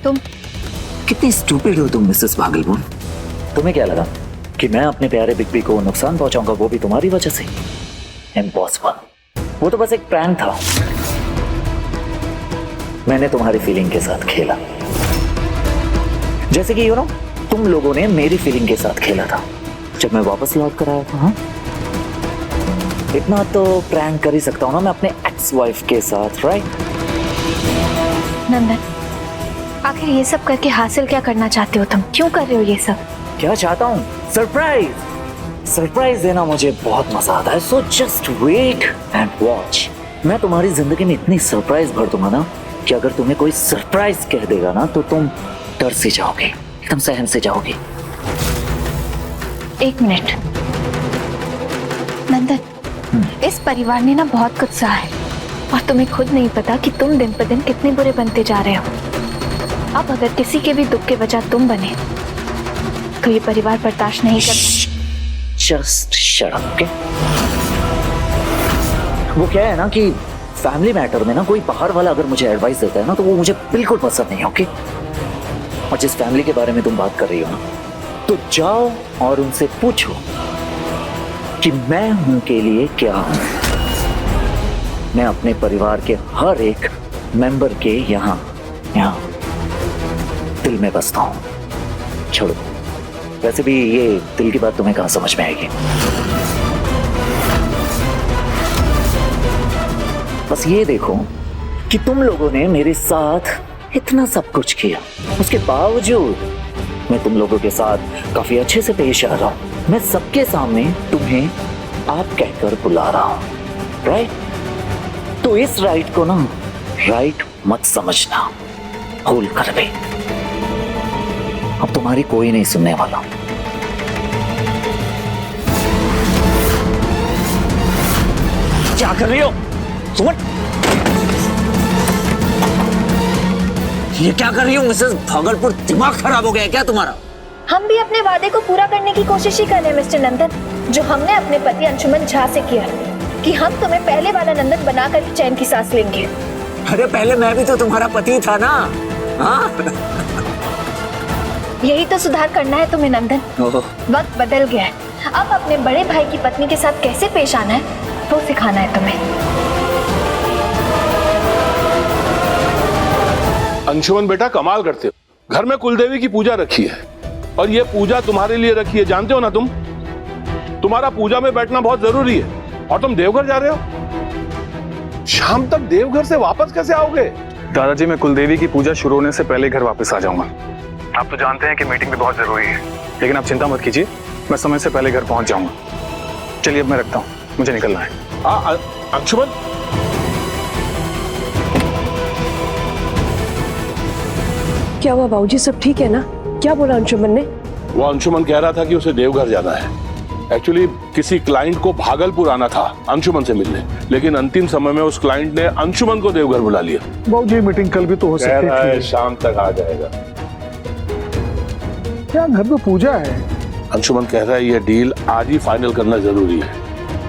तुम कितनी स्टूपिड हो तुम मिसेस पागलपुर। तुम्हें क्या लगा कि मैं अपने प्यारे बिग बी को नुकसान पहुंचाऊंगा, वो भी तुम्हारी वजह से? इम्पॉसिबल। वो तो बस एक प्रैंक था। मैंने तुम्हारी फीलिंग के साथ खेला, जैसे कि तुम लोगों ने मेरी फीलिंग के साथ खेला था जब मैं वापस लौट कर आया था। हाँ, इतना तो प्रैंक कर ही सकता हूं ना मैं अपने एक्स वाइफ के साथ, राइट? नंदन, आखिर ये सब करके हासिल क्या करना चाहते हो तुम? क्यों कर रहे हो ये सब? क्या चाहता हूँ? सरप्राइज। सरप्राइज देना मुझे बहुत मजा आता है, so just wait and watch. मैं तुम्हारी जिंदगी में इतनी सरप्राइज भर दूंगा ना कि अगर तुम्हें कोई सरप्राइज कह देगा ना तो तुम डर से जाओगे, एकदम सहम से जाओगे। एक मिनट नंदन, इस परिवार ने ना बहुत कुछ सहा है और तुम्हें खुद नहीं पता कि तुम दिन पर दिन कितने बुरे बनते जा रहे हो। अब अगर किसी के भी दुख के वजह तुम बने तो ये परिवार बर्दाश्त नहीं कर। Just shut up. ओके, वो क्या है ना कि फैमिली मैटर में ना कोई बाहर वाला अगर मुझे एडवाइस देता है ना तो वो मुझे बिल्कुल पसंद नहीं। ओके, और जिस फैमिली के बारे में तुम बात कर रही हो ना, तो जाओ और उनसे पूछो कि मैं उनके लिए क्या हूं। मैं अपने परिवार के हर एक मेंबर के यहाँ दिल में बसता हूं। छोड़ो, वैसे भी ये दिल की बात तुम्हें कहां समझ में आएगी। बस ये देखो कि तुम लोगों ने मेरे साथ इतना सब कुछ किया, उसके बावजूद मैं तुम लोगों के साथ काफी अच्छे से पेश आ रहा हूं। मैं सबके सामने तुम्हें आप कहकर बुला रहा हूं, राइट? तो इस राइट को ना राइट मत समझना, भूल कर भी। अब तुम्हारी कोई नहीं सुनने वाला। क्या कर रही हो सुमन? ये क्या कर रही हो मिसेस भागलपुर? दिमाग खराब हो गया है क्या तुम्हारा? हम भी अपने वादे को पूरा करने की कोशिश ही कर रहे हैं मिस्टर नंदन, जो हमने अपने पति अंशुमन झा से किया कि हम तुम्हें पहले वाला नंदन बनाकर ही चैन की सांस लेंगे। अरे पहले मैं भी तो तुम्हारा पति था ना। हाँ? यही तो सुधार करना है तुम्हें नंदन। वक्त बदल गया है, अब अपने बड़े भाई की पत्नी के साथ कैसे पेश आना है वो सिखाना है तुम्हें। अंशुमन बेटा, कमाल करते हो। घर में कुलदेवी की पूजा रखी है और ये पूजा तुम्हारे लिए रखी है, जानते हो ना तुम? तुम्हारा पूजा में बैठना बहुत जरूरी है और तुम देवघर जा रहे हो। शाम तक देवघर से वापस कैसे आओगे? दादाजी, मैं कुलदेवी की पूजा शुरू होने से पहले घर वापस आ जाऊंगा। आप तो जानते हैं कि मीटिंग भी बहुत जरूरी है, लेकिन आप चिंता मत कीजिए, मैं समय से पहले घर पहुंच जाऊंगा। चलिए अब मैं रखता हूँ, मुझे निकलना है। अंशुमन, क्या हुआ बाबूजी, सब ठीक है ना? क्या बोला अंशुमन ने? वो अंशुमन कह रहा था कि उसे देवघर जाना है। एक्चुअली किसी क्लाइंट को भागलपुर आना था अंशुमन से मिलने, लेकिन अंतिम समय में उस क्लाइंट ने अंशुमन को देवघर बुला लिया। बाबूजी, मीटिंग कल भी तो हो सकती है। शाम तक आ जाएगा। क्या घर में पूजा है? अंशुमन कह रहा है ये डील आज ही फाइनल करना जरूरी है,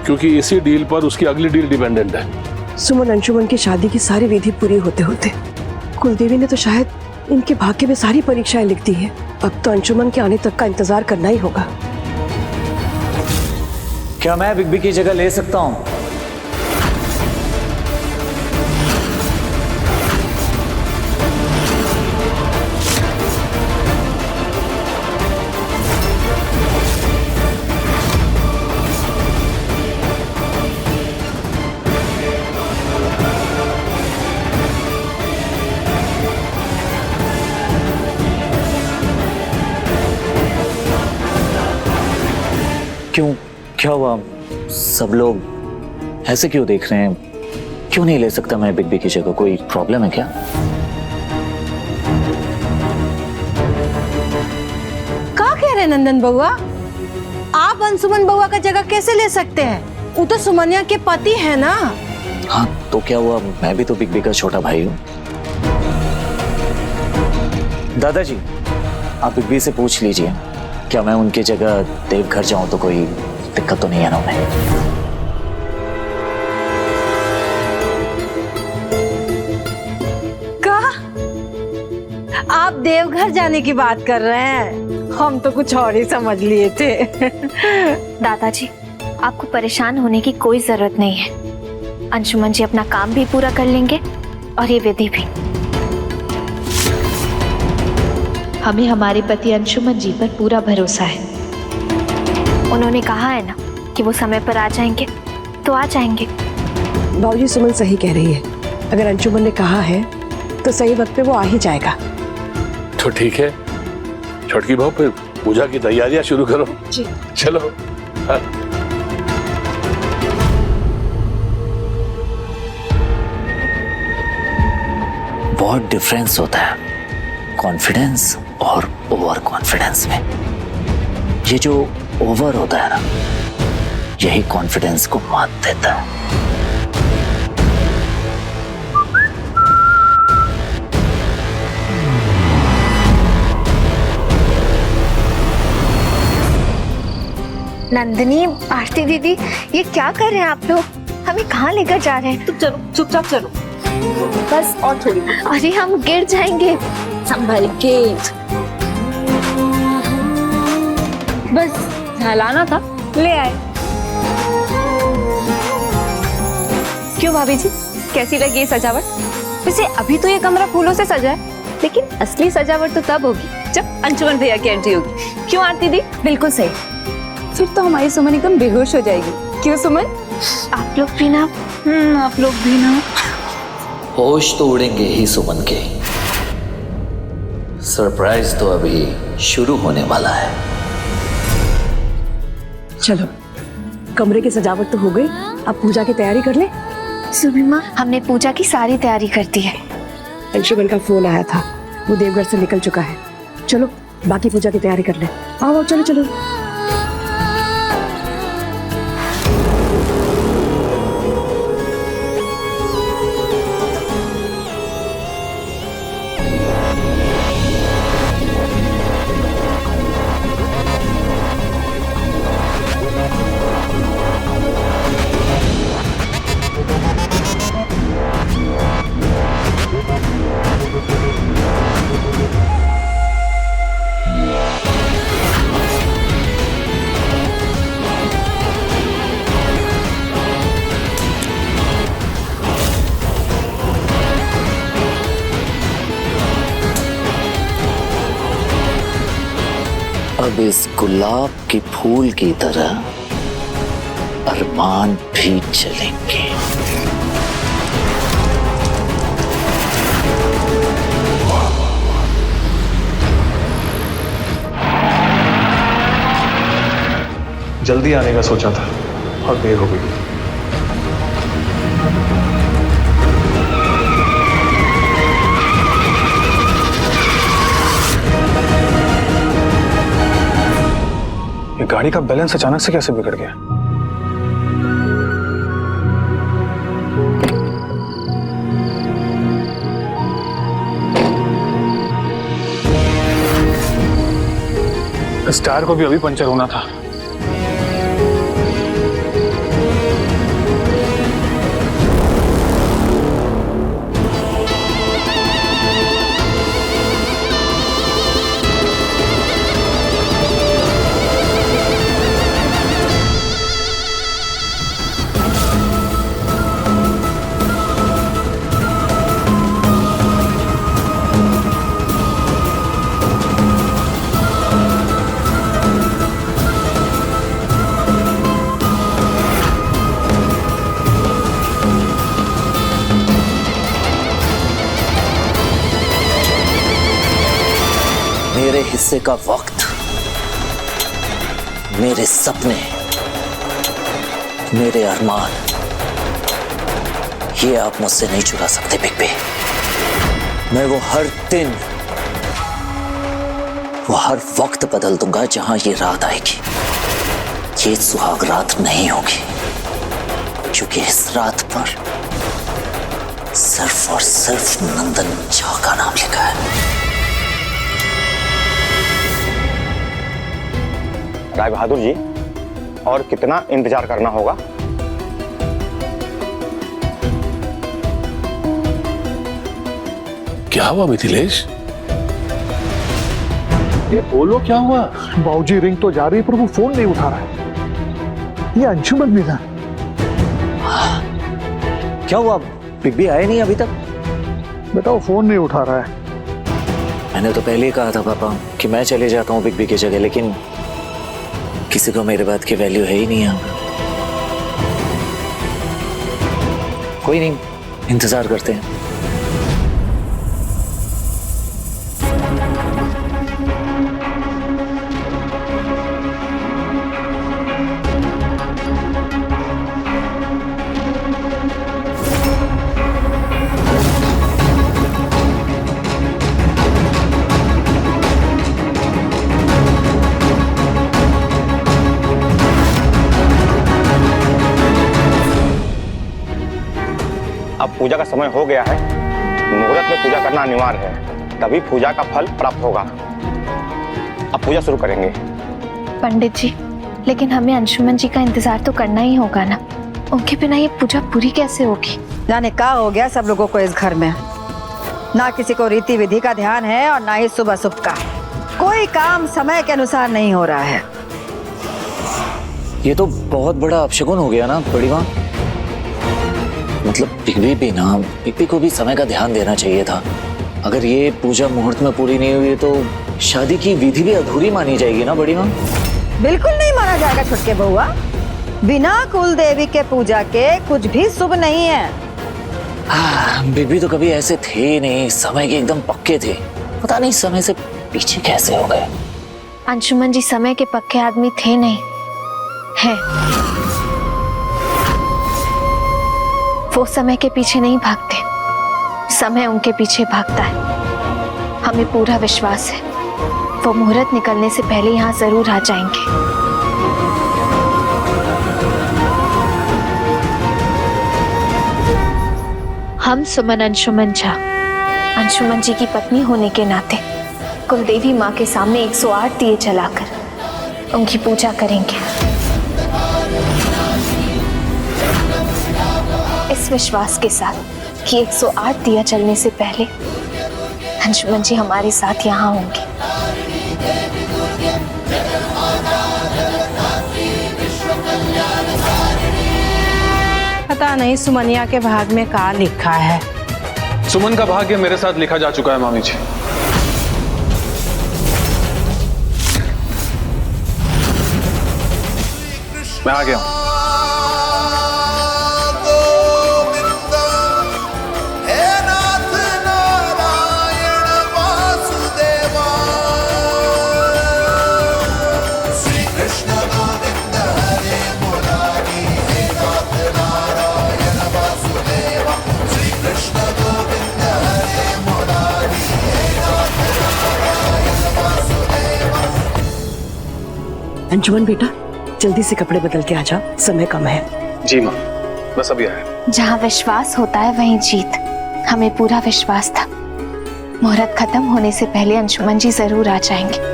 क्योंकि इसी डील पर उसकी अगली डील डिपेंडेंट है। सुमन, अंशुमन की शादी की सारी विधि पूरी होते होते कुलदेवी ने तो शायद इनके भाग्य में सारी परीक्षाएं लिख दी है। अब तो अंशुमन के आने तक का इंतजार करना ही होगा। क्या मैं बिग बी की जगह ले सकता हूं? क्यों, क्या हुआ? सब लोग ऐसे क्यों देख रहे हैं? क्यों नहीं ले सकता मैं बिग बी की जगह? कोई प्रॉब्लम है क्या? क्या कह रहे नंदन बउआ? आप अंशुमन बउआ का जगह कैसे ले सकते हैं? वो तो सुमनिया के पति है ना। हाँ तो क्या हुआ, मैं भी तो बिग बी का छोटा भाई हूँ। दादाजी, आप बिग बी से पूछ लीजिए, क्या मैं उनकी जगह देवघर जाऊं तो कोई दिक्कत तो नहीं है ना उन्हें? आप देवघर जाने की बात कर रहे हैं, हम तो कुछ और ही समझ लिए थे। दादाजी, आपको परेशान होने की कोई जरूरत नहीं है। अंशुमन जी अपना काम भी पूरा कर लेंगे और ये विधि भी। हमें हमारे पति अंशुमन जी पर पूरा भरोसा है। उन्होंने कहा है ना कि वो समय पर आ जाएंगे, तो आ जाएंगे। बाबूजी, सुमन सही कह रही है। अगर अंशुमन ने कहा है तो सही वक्त पे वो आ ही जाएगा। तो ठीक है छोटकी बहू, फिर पूजा की तैयारियां शुरू करो। जी। चलो। हाँ। बहुत डिफरेंस होता है कॉन्फिडेंस और ओवर कॉन्फिडेंस में। ये जो ओवर होता है ना, यही कॉन्फिडेंस को मात देता है। नंदिनी, आरती दीदी, ये क्या कर रहे हैं आप लोग? हमें कहाँ लेकर जा रहे हैं? तुम चलो, चुपचाप चलो, बस और थोड़ी देर। अरे हम गिर जाएंगे। संभल के, बस नहलाना था, ले आए। क्यों भाभी जी, कैसी लगी ये सजावट? वैसे अभी तो ये कमरा फूलों से सजा है, लेकिन असली सजावट तो तब होगी जब अंशुमन भैया की एंट्री होगी। क्यों आरती दी? बिल्कुल सही। फिर तो हमारी सुमन एकदम बेहोश हो जाएगी। क्यों सुमन? आप लोग भी ना। आप लोग भी ना। होश तो उड़ेंगे ही सुमन के। सरप्राइज तो अभी शुरू होने वाला है। चलो, कमरे की सजावट तो हो गई, अब पूजा की तैयारी कर ले। सुबह माँ, हमने पूजा की सारी तैयारी कर दी है। अंशुमन का फोन आया था, वो देवघर से निकल चुका है। चलो बाकी पूजा की तैयारी कर ले। आओ आओ, चलो चलो। अब इस गुलाब के फूल की तरह अरमान भी चलेंगे। जल्दी आने का सोचा था और देर हो गई। ये गाड़ी का बैलेंस अचानक से कैसे बिगड़ गया? इस टायर को भी अभी पंचर होना था। मेरे हिस्से का वक्त, मेरे सपने, मेरे अरमान, ये आप मुझसे नहीं चुरा सकते बिग बी। मैं वो हर दिन, वो हर वक्त बदल दूंगा जहां ये रात आएगी। ये सुहाग रात नहीं होगी, क्योंकि इस रात पर सिर्फ और सिर्फ नंदन झा का नाम लिखा है। राय बहादुर जी, और कितना इंतजार करना होगा? क्या हुआ मिथिलेश? ये बोलो क्या हुआ? बाबूजी रिंग तो जा रही है पर वो फोन नहीं उठा रहा है। ये अंशुमन भी ना। क्या हुआ? बिग बी आए नहीं अभी तक? बेटा वो फोन नहीं उठा रहा है। मैंने तो पहले ही कहा था पापा कि मैं चले जाता हूँ बिग बी की जगह, लेकिन किसी को मेरे बात की वैल्यू है ही नहीं यहाँ। कोई नहीं, इंतजार करते हैं। अब पूजा का समय हो गया है, मुहूर्त में पूजा करना अनिवार्य है, तभी पूजा का फल प्राप्त होगा। अब पूजा शुरू करेंगे। पंडित जी, लेकिन हमें अंशुमन जी का इंतजार तो करना ही होगा ना। उनके बिना ये पूजा पूरी कैसे होगी? जाने क्या हो गया सब लोगों को इस घर में। ना किसी को रीति विधि का ध्यान है और ना ही सुबह शुभ का। कोई काम समय के अनुसार नहीं हो रहा है। ये तो बहुत बड़ा अपशगुन हो गया ना बड़ी माँ। मतलब बिग बी को भी समय का ध्यान देना चाहिए था। अगर ये पूजा मुहूर्त में पूरी नहीं हुई तो शादी की विधि भी अधूरी मानी जाएगी ना बड़ी माँ। बिल्कुल नहीं माना जाएगा छुटके बहुआ। बिना कुल देवी के पूजा के कुछ भी शुभ नहीं है। बिग बी तो कभी ऐसे थे ही नहीं, समय के एकदम पक्के थे। पता नहीं समय से पीछे कैसे हो गए। अंशुमन जी समय के पक्के आदमी थे नहीं, है। वो समय के पीछे नहीं भागते, समय उनके पीछे भागता है। हमें पूरा विश्वास है वो मुहूर्त निकलने से पहले यहाँ जरूर आ जाएंगे। हम सुमन अंशुमन झा, अंशुमन जी की पत्नी होने के नाते कुलदेवी माँ के सामने 108 दिए जलाकर उनकी पूजा करेंगे। इस विश्वास के साथ कि 108 दिया जलने से पहले अंशुमन जी हमारे साथ यहाँ होंगे। पता नहीं सुमनिया के भाग में क्या लिखा है। सुमन का भाग्य मेरे साथ लिखा जा चुका है मामी जी। मैं आ गया हूं। अंशुमन बेटा जल्दी से कपड़े बदल के आ जा, समय कम है। जी माँ, बस अभी आया। जहाँ विश्वास होता है वहीं जीत। हमें पूरा विश्वास था मुहूर्त खत्म होने से पहले अंशुमन जी जरूर आ जाएंगे।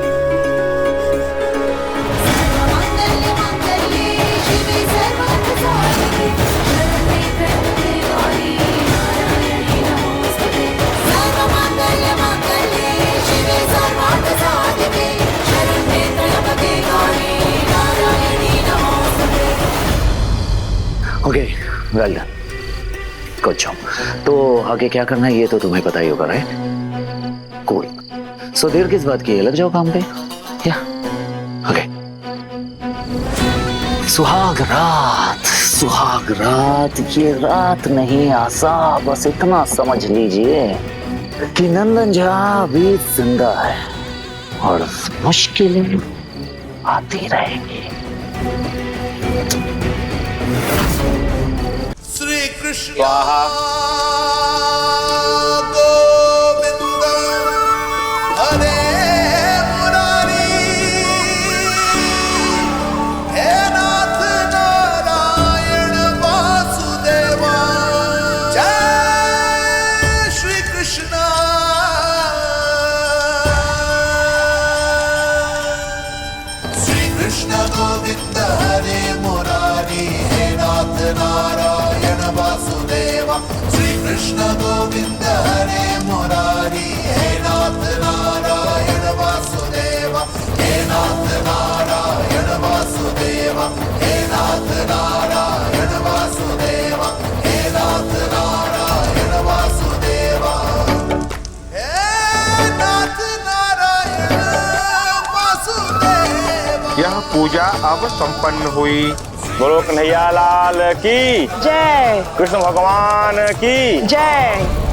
Okay, well done, good job. तो आगे क्या करना है ये तो तुम्हें पता ही होगा, राइट? कूल। सो देर किस बात की है, लग जाओ काम पे। या ओके। सुहाग रात, ये रात नहीं आसा, बस इतना समझ लीजिए कि नंदन झा अभी जिंदा है और मुश्किलें आती रहेंगी। श्री कृष्ण स्वाहा। गोविंद हरे मुरारी, हे नाथ नारायण वासुदेवा। जय श्री कृष्ण। श्री कृष्ण गोविंद हरे मुरारी, हे नाथ नारायण वासुदेवा। श्री कृष्ण गोविंद हरे मुरारी, हे नाथ नारायण वासुदेवा। पूजा अब संपन्न हुई। बोलो कन्हैया लाल की जय कृष्ण भगवान की जय।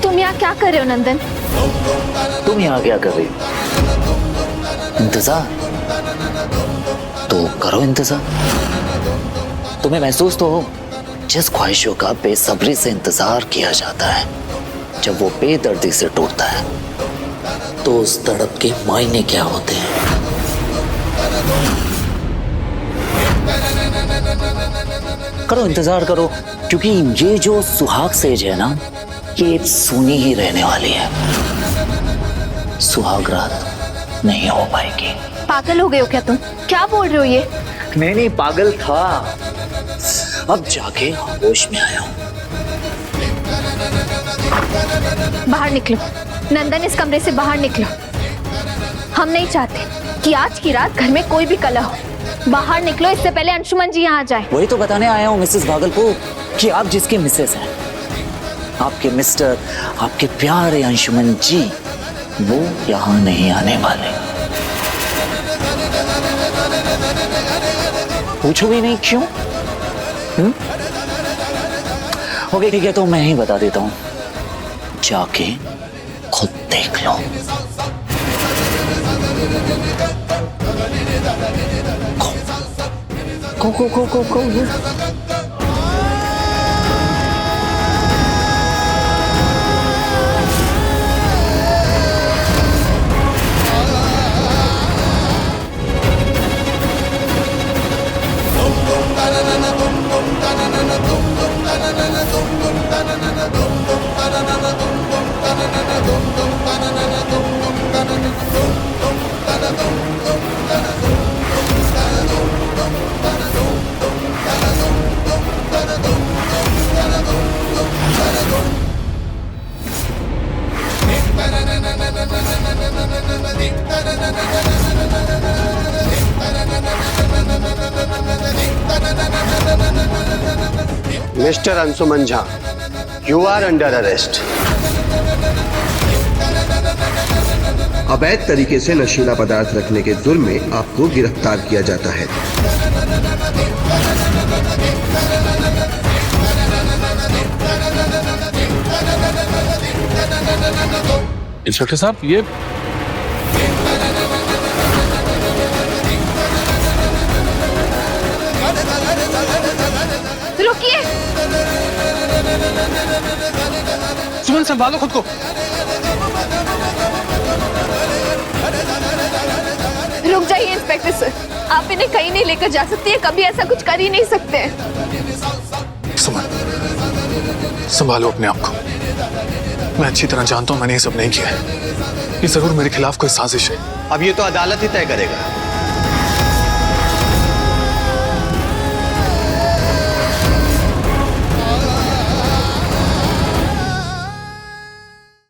तुम यहाँ क्या कर रहे हो नंदन? तुम यहाँ क्या कर रही हो? इंतजार तो करो इंतजार। तुम्हें महसूस तो हो जिस ख्वाहिशों का बेसब्री से इंतजार किया जाता है, जब वो बेदर्दी से टूटता है तो उस तड़प के मायने क्या होते हैं। करो इंतजार करो, क्योंकि ये जो सुहाग सेज है ना, ये सुनी ही रहने वाली है। सुहाग रात नहीं हो पाएगी। पागल हो गए हो क्या तुम? क्या बोल रहे हो ये? नहीं पागल था, अब जाके होश में आया हूं। बाहर निकलो नंदन, इस कमरे से बाहर निकलो। हम नहीं चाहते कि आज की रात घर में कोई भी कलह हो। बाहर निकलो, इससे पहले अंशुमन जी यहाँ आ जाए। वही तो बताने आया हूँ मिसेस भागलपुर कि आप जिसके मिसेस हैं, आपके मिस्टर, आपके प्यारे अंशुमन जी, वो यहाँ नहीं आने वाले। पूछो भी नहीं क्यों? ओके ठीक है, तो मैं ही बता देता हूँ, जाके खुद देख लो। go. Mister Anshuman Jha, you are under arrest. अवैध तरीके से नशीला पदार्थ रखने के जुर्म में आपको गिरफ्तार किया जाता है। इंस्पेक्टर साहब, ये रुकिए। सुमन, संभालो खुद को। रुक जाइए इंस्पेक्टर सर, आप इन्हें कहीं नहीं लेकर जा सकते हैं, कभी ऐसा कुछ कर ही नहीं सकते। सुमन, संभालो अपने आप को। मैं अच्छी तरह जानता हूं मैंने ये सब नहीं किया है। ये जरूर मेरे खिलाफ कोई साजिश है। अब ये तो अदालत ही तय करेगा।